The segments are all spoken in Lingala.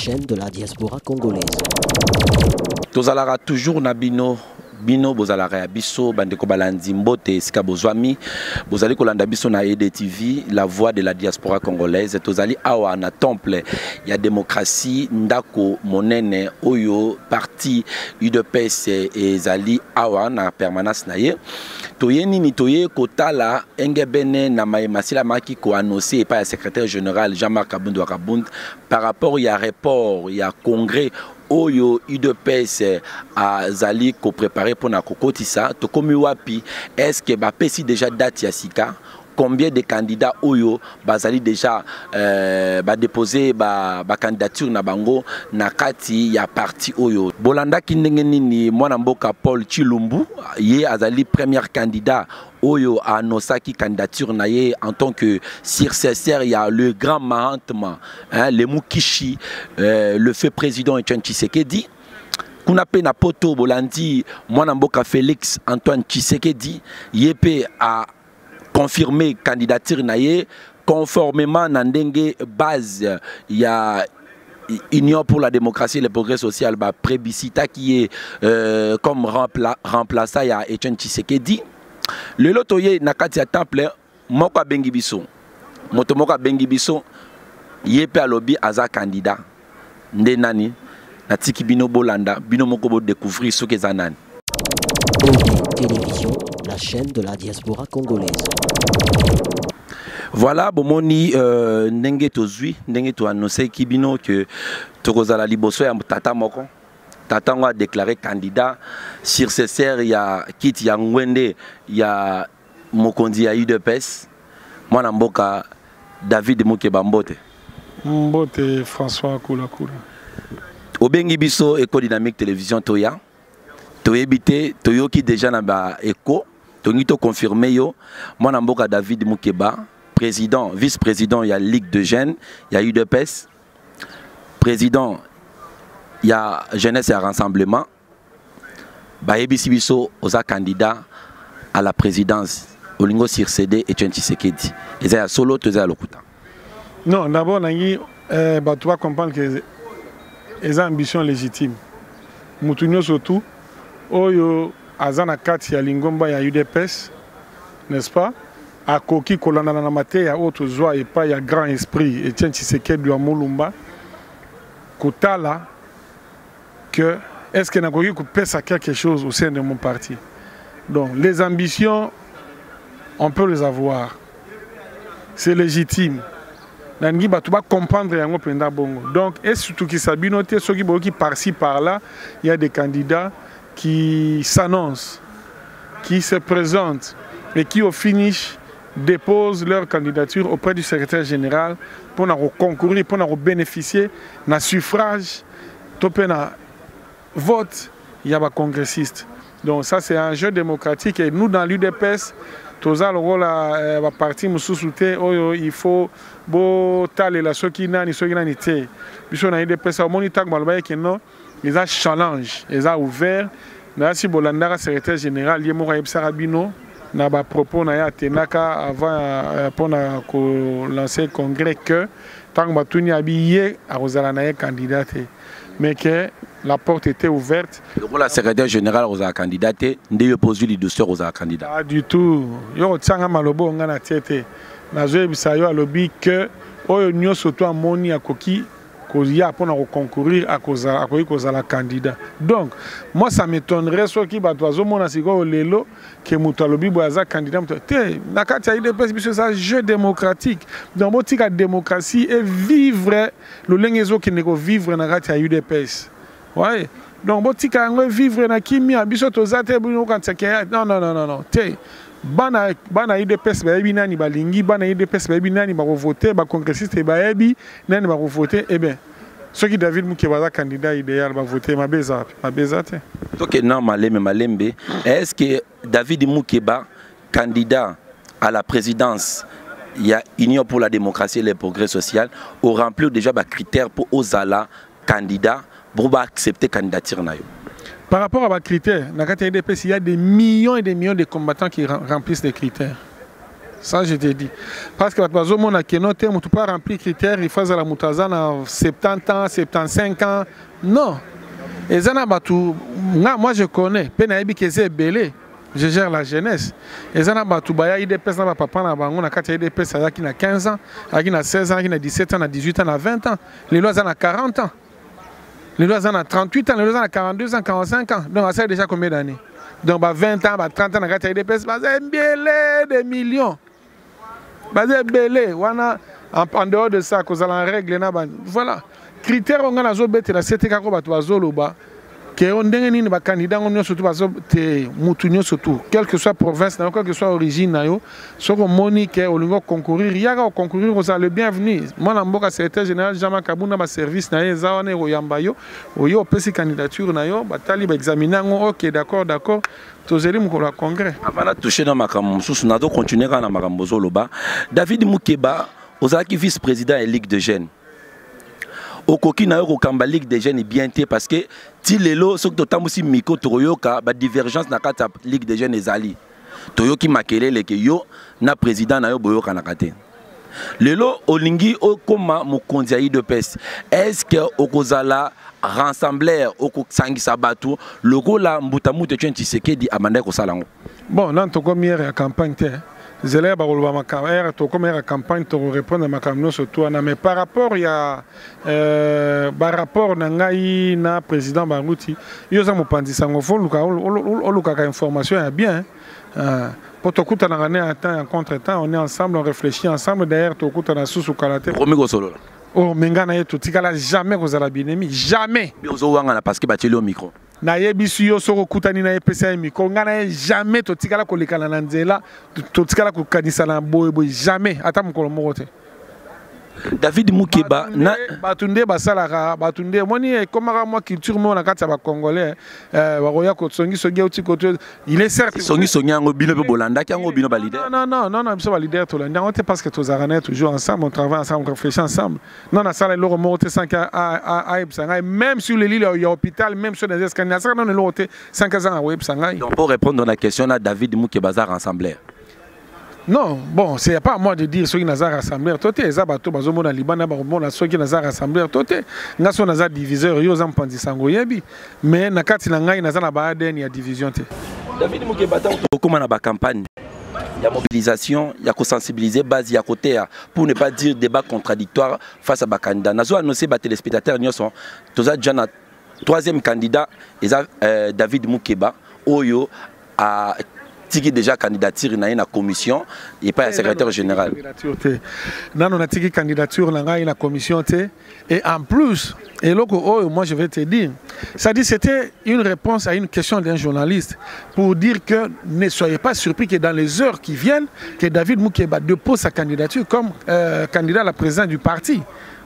chaîne de la diaspora congolaise. Tozalara toujours na bino bozalara ya biso bandeko balandi mbote sika bozwami bozali kolanda biso na EDTV la voix de la diaspora congolaise tozali awa na temple ya démocratie ndako monene oyo parti UDPS ezali awa na permanence na ye toyeni ni toye kotala engebene na masila maki ko annoncer par le secrétaire général Jean-Marc Abundu Wakabund par rapport ya report ya congrès Oyo UDPS a zali ko préparé pour na kokotisa to komi wapi est-ce que ba pesi déjà date ya sika combien de candidats Oyo bazali déjà ba déposer ba candidature na bango na kati ya parti Oyo bolanda kindenge nini mwana mboka Paul Chilumbu ye azali premier candidat Oyo a annoncé qui candidature naie en tant que successeur il y a le grand Mahatma le Mukishi le fait président Etienne Tshisekedi kuna pe na poto bolandi mwana mboka Félix Antoine Tshisekedi yepe a confirmé candidature naie conformément na ndenge base ya Union pour la démocratie et le progrès social ba plébiscita qui est comme remplaçant ya Etienne Tshisekedi. Le lotoye nakati ya temple moko bengi biso moto moko bengi biso yepe alobi aza candidat nde nani natiki bino bolanda bino moko bo découvrir ce que za nani. Télévision, la chaîne de la diaspora congolaise. Voilà bomoni ndenge tozui ndenge to annoncer kibino que tokozala liboso ya tata moko Tata a déclaré candidat sur ce serre il y a Kit Yangwende il y a Mokondi ya UDPS moi namboka David Mukeba Mbote Mbote François Kula Obengi biso Eco Dynamique Télévision Toya Toyebite Toyoki déjà na ba Eco Tongito confirmé yo moi namboka David Mukeba président vice-président il y a Ligue de Jeunes il y a UDPS président il y a jeunesse et rassemblement. Bayebi Sibiso oza candidat à la présidence. Olingo Sircede et Etienne Tshisekedi. Et ça solo toza lokuta. Non, d'abord nangi tu vas comprendre que les ambitions légitimes. Mutunyo surtout oyo azana kati ya lingomba ya UDPS, n'est-ce pas? A koki kolanda na mate ya autre joie et pas ya grand esprit Etienne Tshisekedi wa Mulumba. Kotala que est-ce qu'il y a quelque chose au sein de mon parti. Donc les ambitions, on peut les avoir. C'est légitime. Tu vas comprendre. Donc, et surtout qui s'abinote, ceux qui par-ci, par-là, il y a des candidats qui s'annoncent, qui se présentent et qui au finish déposent leur candidature auprès du secrétaire général pour concourir, pour bénéficier d'un suffrage, vote, il y a des congressistes. Donc ça c'est un jeu démocratique et nous dans l'UDPS, tous le rôle la partie il faut taler la qui nani ceux qui nani té. Biso na UDPS au moniteur malbaye que non, ils a challenge, ils a ouvert. Na si bolanda secrétaire général yemo ka Sarabino na ba propos na ya tenaka avant pour lancer congrès que tant que batuni habillé à Rosala na candidat mais que la porte était ouverte. Pour la secrétaire générale aux candidats, ndé opposé les dossiers aux candidats. Pas du tout. Yo tsanga malobo ngana tete. Na zo bisayo alobi que oyo nyo soto amoni akoki kozia pour concourir à cause la candidat. Donc moi ça m'étonnerait soit qui batozo mona siko lelo que mutalobi boaza candidat te nakati ya UDPS biso ça jeu démocratique. Donc botika démocratie et vivre le lengezo qui ne vivre nakati ya UDPS. Ouais. Donc botika ngo vivre na kimia biso tozate buno kantseke non te bana UDPS ba yebi nani balingi bana UDPS ba yebi nani ba voter ba congressiste ba yebi nani ba voter eh bien ceux qui David Mukeba candidat idéal va voter ma bezate. Donc non malembe est-ce que David Mukeba candidat à la présidence il y a Union pour la démocratie et le progrès social au remplir déjà des critères pour Ozala candidat pour accepter candidature na yo. Par rapport à mes critères, il y a des millions et des millions de combattants qui remplissent les critères. Ça, je te dis. Parce que tu ne peux pas remplir les critères, il faut la moutazana 70 ans, 75 ans. Non. Et moi, je connais. Je gère la jeunesse. Et ça, il y a des personnes qui ont 15 ans, 16 ans, 17 ans, 18 ans, 20 ans. Les lois ont 40 ans. Les lois ont 38 ans, les lois ont 42 ans, 45 ans. Donc, ça a déjà combien d'années? Donc, 20 ans, 30 ans, il y a des personnes qui ont des millions. En dehors de ça, vous avez une règle. Voilà. Critères, on a des critères que on dengue ba candidat on surtout parce que mutunyo surtout quelle que soit province quelle que soit origine nayo soko moni que au lingo concourir yaka concourir aux le bienvenu moi na mboka secrétaire général Jean Kabunda ba service na eza wana oyambayo oyo pesi candidature nayo batali ba examiner OK d'accord tozeli mukolo wa congrès avant de toucher dans makambo mususu na do continuer kana makambo zoloba David Mukeba ozaki vice-président et ligue de jeunes okoki na yo kokamba ligue des jeunes bien té parce que ti lelo soki totambusi miko toyoka ba divergence na kati ligue des jeunes ezali toyoki makelele ke yo na président na yo boyoka na kate lelo olingi okoma mokonzi ya IDPS est-ce que okozala rassembler okosangisa bato lokola mbutamutu tshenti sekedi amanda ko salango bon nan tokomi ya campagne té Zélé Barolba Makamer, to comme la campagne, to répondre à ma campagne surtout, mais par rapport à par rapport Nangaï na président Barouti, il y a un pandi sangofo, Luka information est bien. Pour tout coup, on a un temps en contre-temps, on est ensemble, on réfléchit ensemble. D'ailleurs, tout coup, on a sous kalaté. Oh, Mengana est tout, jamais vous allez bien aimé, jamais. Parce que battu au micro. Na yebisu yo soko kutani na EPCA miko ngana jamais to tikala ko lekala na nzela to tikala ko kanisa na boy jamais ata mukolo moko te David Mukeba na batunde basala batunde moni komaka moi culture mo na kati ba congolais baroya ko songi songi uti ko il est certes songi songi ngo bino be bolanda ki ngo bino ba leader non biso ba leader to landa on te parce que to zarana toujours ensemble on travaille ensemble on réfléchit ensemble non na sala lo monter sans même sur les lits il y a hôpital même sur les escaliers ça non le monter 5 ans à web sangai donc pour répondre à la question là David Mukeba za rassembler. Non, bon, c'est pas à moi de dire ceux qui n'ont rassemblé. Toi, tu es Zabato, Bazomo, Liban, ceux qui n'ont rassemblé. Toi, tu es un diviseur, ils ont pensé Sangoyebi. Mais Nakati Nangai, n'a pas de division. David Mukeba, comment on a campagne? Il y a mobilisation, il y a sensibiliser base, il y a côté pour ne pas dire débat contradictoire face à Bakanda. Nous avons annoncé les téléspectateurs, nous sommes déjà notre troisième candidat, David Mukeba, Oyo, à qui déjà candidature dans la commission et pas un secrétaire général. Non, on a tiré candidature dans la commission et en plus, et là, moi je vais te dire, ça dit c'était une réponse à une question d'un journaliste pour dire que ne soyez pas surpris que dans les heures qui viennent, que David Mukeba dépose sa candidature comme candidat à la présidence du parti.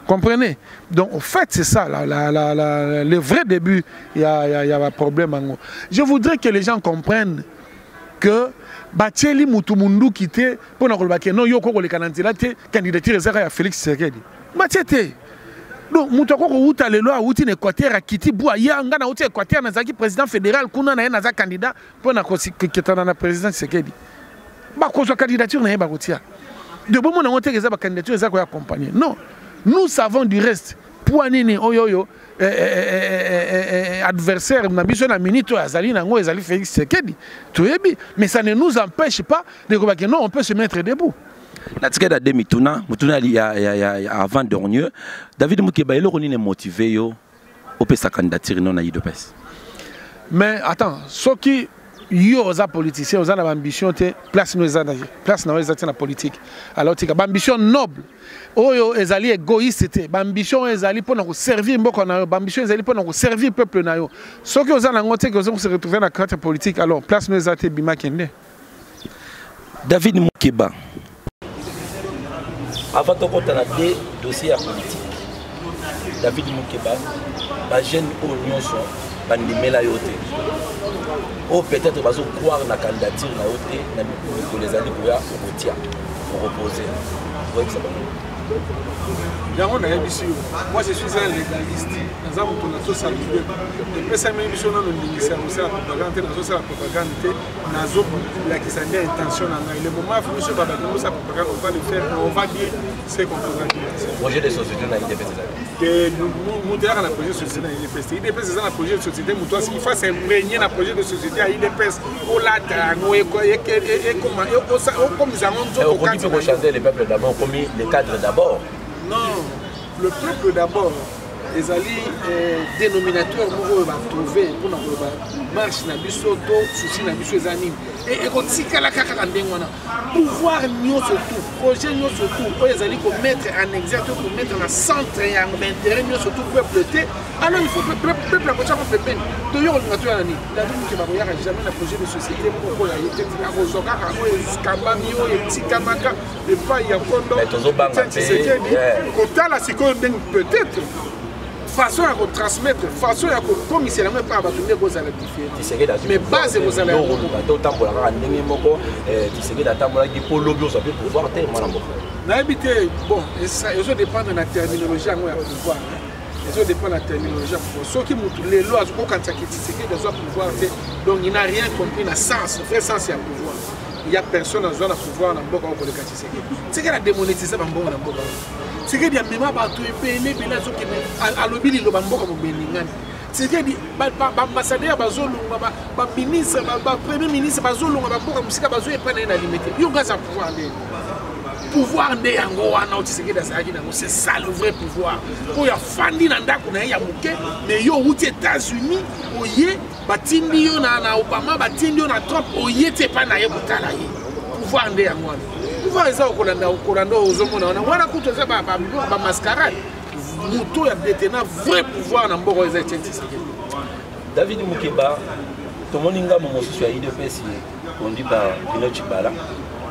Comprenez? Donc, en fait, c'est ça, le vrai début, il y a un problème. Je voudrais que les gens comprennent que Batieli Mutumundu qui était pour nous non yoko le candidat candidature à Félix Tshisekedi. Batiete. Donc Mutoko uta le loi uti Équateur akiti bua yanga na uti Équateur na zaki président fédéral kuna na za candidat pour na kitana na président Tshisekedi. Ba ko so candidature na ba kotia. De bon mon onte za ba candidature za ko accompagner. Non. Nous savons du reste. Pour nini oyoyo adversaire na biso na minito azali nango ezali Félix Tshisekedi toyebi mais ça ne nous empêche pas de dire que non on peut se mettre debout na tikeda de mituna avant dernier David Mukeba il est motivé yo au sa candidature non na IDPS mais attends ce qui yo za politicien oza na ambition te place no za place na za na politique alors tika ambition noble oyo ezali égoïste te ambition ezali pour na servir mboko na yo ambition ezali pour na servir peuple na yo soki oza na ngote que oza se retrouver na carte politique alors place no za te bima kende David Mukeba avant de compter na deux dossiers politiques David Mukeba ba jeune union so bandimela yote ou peut-être vas croire la candidature na yote na les alliés pour reposer. Moi je suis un légaliste. Nous avons tout ça. Et ça même si on a le ministère aussi la propagande, la propagande, la intention. Le moment où nous avons sa propagande, on va le faire, on va dire ce qu'on peut dire. Projet de société dans l'IDPS. Nous avons un projet de société dans l'IDPS. L'IDPS c'est un projet de société. Il faut s'imprégner dans le projet de société à l'IDPS. Au latin, comme nous avons dit pour changer le peuple d'abord, comme les cadres d'abord. Non, le peuple d'abord, les alliés dénominateurs nous va trouver pour la marche na biso to souci na biso les animes et quand si kala kaka ndengwana pouvoir mieux surtout projet mieux surtout pour les alliés pour mettre en exergue pour mettre en centre et en intérêt mieux surtout peuple alors il faut peuple la prochaine fois peine de yo on ngatu nani la vie qui va voir jamais un projet de société pour la yete ka rozoka ka ko skamba miyo et tikamaka le pas ya kondo kotala siko ndeng peut-être façon à transmettre, façon à commissaire même pas à tourner vos alliés. Mais base vos alliés. Autant pour la rendre moko, tu sais que la table qui pour lobby ça peut pouvoir te moi na habité bon et ça dépend de la terminologie à pouvoir. Ça dépend de la terminologie à pouvoir. Ceux qui montent les lois au quand ça qui c'est que doit pouvoir donc il n'a rien compris na sens, vrai sens à pouvoir. Il y a personne dans zone à pouvoir dans boka au Koleka Tshisekedi. C'est que la démonétiser dans boka dans boka. C'est que dia mema ba to epele bela zo ke a lobili lo bamboka mo beningani. C'est que ba ambassadeur bazolunga ba ministre ba premier ministre bazolunga ba boka musika bazo epana na limité. Yo ngaza pouvoir ndé. Pouvoir ndé yango wana o Tshisekedi azaki nango c'est ça le vrai pouvoir. Ko ya fandi na ndako na ya muke mais yo uti États-Unis oye batindi yo na Obama batindi yo na Trump oye te pa na ye butala ye. Pouvoir ndé yango wana. Pouvoir ça au Kolanda aux hommes on a coûté ça ba mascarade moto ya détenant vrai pouvoir na mboko za Tshisekedi. David Mukeba to moninga mo mosusu ya IDPS conduit par Bino Tshibala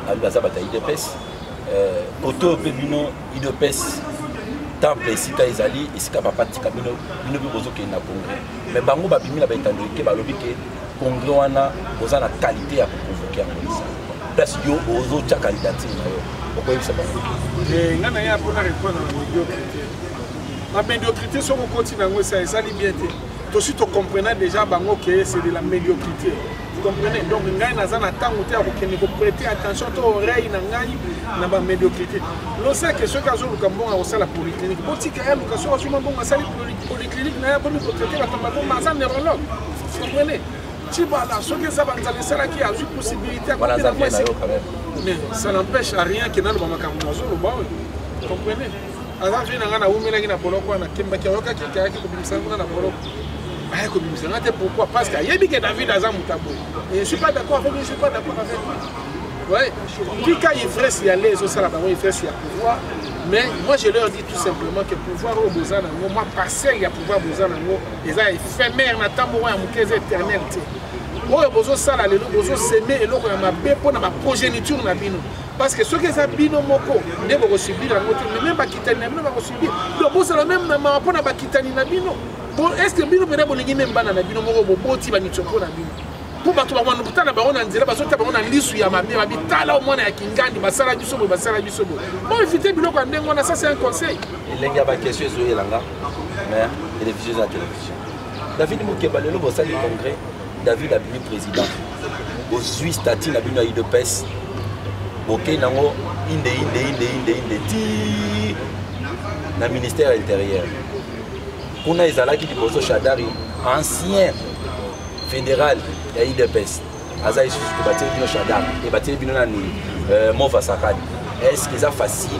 abaza bata IDPS auto pe bino IDPS temple sika ezali esika papa tika bino bozo ke na congrès mais bango ba bimila ba etando ke ba lobi ke congrès wana boza na qualité ya convoquer en ça. Place yo ozo cha candidature na yo pourquoi ça pas et ngana ya pour répondre à la médiocrité la médiocrité sur on continue ngo ça ça liberté to si to comprenez déjà bango que c'est de la médiocrité vous comprenez donc ngai na zana tango te ko kene ko prêter attention to oreille na ngai na ba médiocrité lo sait que ce cas où kambon a aussi la polyclinique botika ya location sur mbongo asali polyclinique na ya bon ko traiter la tomba mazan neurologue vous comprenez Tshibala, ce que ça va nous aller, qui a une possibilité à côté de la mais ça n'empêche à rien que nous vous comprenez? Alors, je vais pourquoi? Parce qu'il y a que David a et je ne suis pas d'accord avec lui, je ne suis pas d'accord avec lui. Ouais. Puis quand il ferait s'y aller, il ferait s'y pouvoir. Mais moi je leur dis tout simplement que pouvoir au besoin moi passer il y a pouvoir besoin ils ont éphémère na tambo ya mukeze éternel te oyo bozo sala lelo bozo semer eloko ya mabe pona ba progéniture na bino parce que ceux qui ça bino moko ne boko subir la moto même ba kitani na bino ba subir donc bozo la même na pona ba kitani na bino bon est-ce que bino pena bolingi même bana na bino moko boboti ba nitsoko na bino pour bato ba wana butana ba wana nzela ba sota ba wana lisu ya mabe ba bitala au mwana ya kingandi basala biso bo bon éviter biloko ya ndenge wana ça c'est un conseil elengi ya ba question ezo elanga mais télévision à télévision David Mukeba lelo bosali congrès David a bini président au Suisse statut na bino IDPS boké nango inde ti na ministère intérieur kuna ezalaki liboso Shadari ancien fédéral ya IDPS aza isusu ko batie bino Shadari et batie bino nani Mova Sakani est-ce que ça facile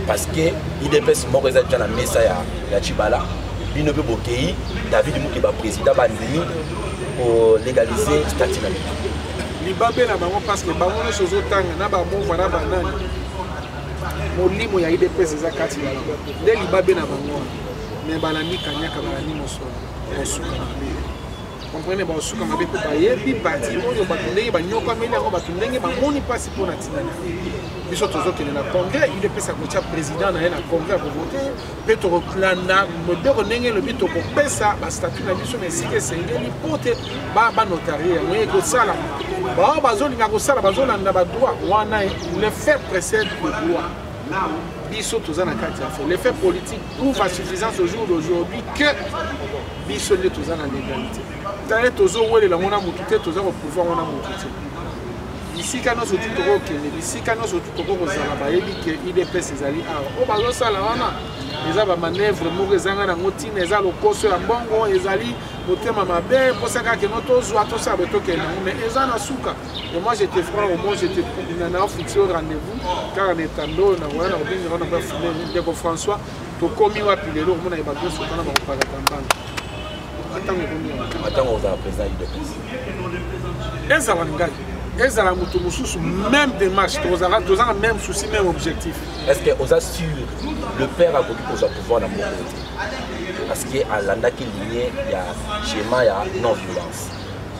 parce que IDPS moko eza na mesa ya Tshibala bino pe bokei David Mukeba président bandini pour légaliser statut na bino libabe na bango parce que bango na sozo tanga na ba Mova na banani molimo ya IDPS eza kati ya nde libabe na bango mais balandi kanyaka balandi moso comprenez ba osuka mabe ko ba yebi parti oyo batundenge banyoka meli yango batundenge bamoni pasi pona tinana biso tozokende na congrès il epesa kotia président na ye na congrès pour voter pe tokoplanda modeko ndenge lobi tokopesa bastatut na biso na esika esengeli po te banotarie yango ye kosala bao bazolinga kosala bazolanda badroit wana le fait précède le droit biso tozana kati affaire. Les faits politiques prouvent à suffisance au jour d'aujourd'hui que biso ne tozana légalité. D'ailleurs tozo wele la mona mutute toza ko pouvoir mona mutute. Ici quand nous sommes tous au Kenya, ici quand nous sommes tous au Zala, bayebi que IDPS ezali awa. O bazo sala wana eza ba manœuvre mo ezanga na ngotine eza lokoso ya mbongo ezali motema mabe posaka ke noto zwa to sa beto ke mais eza na suka. Et moi j'étais franc au moins j'étais na fixé au rendez-vous car en étando na wana obingi wana ba filé ndeko François to komi wa pilelo mona e bato so kana ba ko para kambana. Attends, on va présenter IDPS. Ezala ngai. Ezala mutu mususu même démarche, tozala même souci, même objectif. Est-ce que vous assure le père a voulu pour pouvoir dans mon côté? Parce qu'à l'anda qui ligne, il y a schéma, il y a non-violence.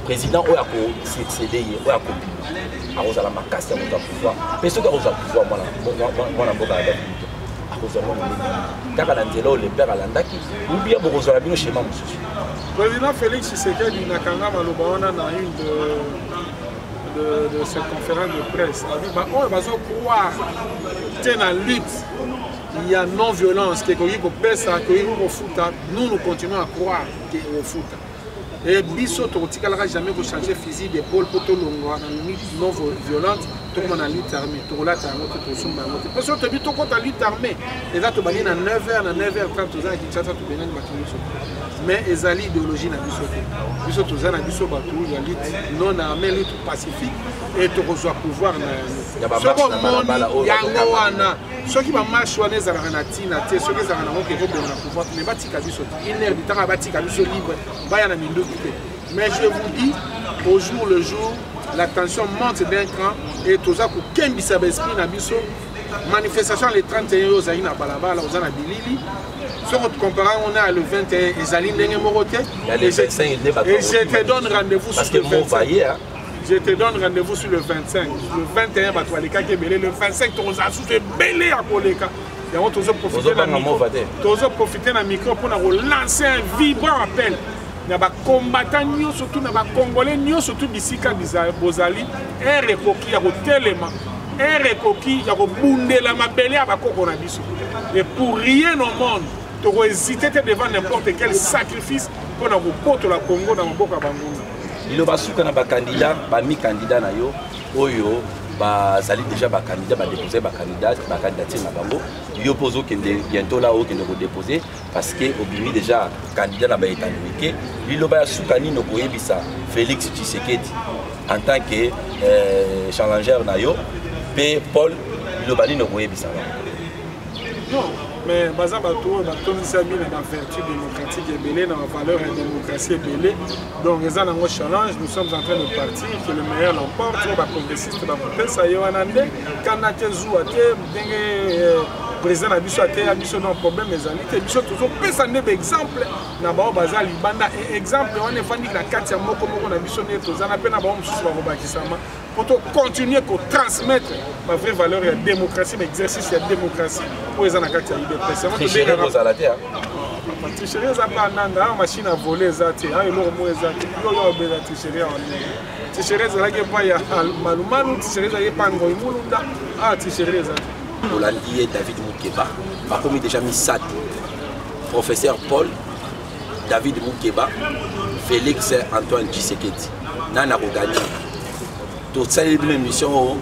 Président, il y a succédé, il y a copié. À Rosala Makas, il y a pouvoir. Mais ce qui a pouvoir, moi, car à l'andelo, le père à l'anda qui ou bien pour Rosala bien schéma mususu. Président Félix Tshisekedi Nakanga Malobaona na une de cette conférence de presse. On va croire que dans la lutte, il y a non-violence, que nous continuons à croire qu'il y a au foot. Et Bisso, tu ne jamais changer physique d'épaule pour tout le monde dans lutte non violente, tout le monde en lutte armée. Tu regardes la lutte parce que tu as vu tout contre la lutte armée. Et là, tu vas dire à 9h, à 9h30, tu vas dire mais ils ont l'idéologie dans le Bisso. Tu as Bisso Batou, il y a lutte non armée, lutte pacifique, et tu reçois pouvoir. Il y a ceux qui marchent sur les Aranatina, ceux qui ont pouvoir, mais Batika Bisso, il est du temps à Batika Bisso libre, mais je vous dis, au jour le jour, la tension monte d'un cran et tout ça pour qu'un bisabesprit na biso manifestation les 31 aux Aïna Balabala aux Anabilili. Si on compare, on a le 21 et Zaline Dengemorote. Et je te donne rendez-vous sur le 25. Je te donne rendez-vous sur le 25. Le 21, le 25, tu as soufflé belé à Koleka. Et on doit profiter d'un micro pour lancer un vibrant appel. Il y a des combattants, surtout des Congolais, surtout d'ici Bozali, un recoquis, un téléma, un recoquis, un bundé, la mabelle à Bakokonabiso. Et pour rien au monde, tu dois hésiter devant n'importe quel sacrifice pour nous porter la Congo dans le Boka Bangouna. Il y a des candidats, des candidats, Oyo. Zali déjà ba candidat ba déposer ba candidature na bango yo pozo que bientôt là où que nous déposer parce que obimi déjà candidat na ba étanuike lilo ba sukani no koyebisa Félix Tshisekedi en tant que challenger na yo pe Paul lilo bali no koyebisa non mais baza bato batonisa bien na vertu démocratique et belé na valeur et démocratie belé donc les en challenge nous sommes en train de partir que le meilleur l'emporte ba progressiste ba pesa yo anande kana tezu ate ndenge président na biso ate ya biso non problème ezali te biso toujours pesa ndebe exemple na ba baza libanda exemple on est fandi la kati ya moko na biso ne tozana pe na ba mususu ba kobakisama pour continuer à transmettre ma vraie valeur et la démocratie, l'exercice de la démocratie pour les anakati à l'IDPS. Tricherie aux alatés. Tricherie aux alatés, machine à voler, zati, ah il aura moins zati, il aura bien la tricherie en ligne. Tricherie aux alatés, pas ya malumalu, tricherie aux alatés, pas ngoimulunda, ah tricherie aux alatés. Hollandi David Moukeba, par contre déjà mis SAD, professeur Paul, David Moukeba, Félix Antoine Tshisekedi, Nana Rogani. Tout ça est une émission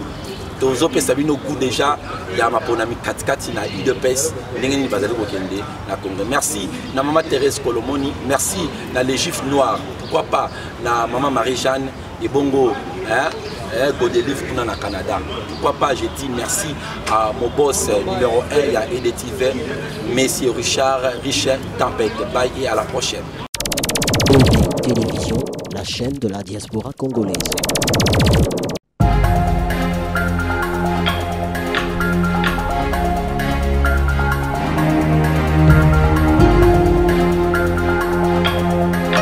tous opé sabino goût déjà il y a ma ponami 4 na IDPS ndengeni bazali kokende na Congo. Merci na maman Thérèse Colomoni, merci na les Juifs noirs, pourquoi pas na maman Marie-Jeanne et Bongo Godelif kuna na Canada. Pourquoi pas je dis merci à mon boss numéro 1 il y a EDTV, Monsieur Richard Tempête. Bye et à la prochaine. Télévision, la chaîne de la diaspora congolaise.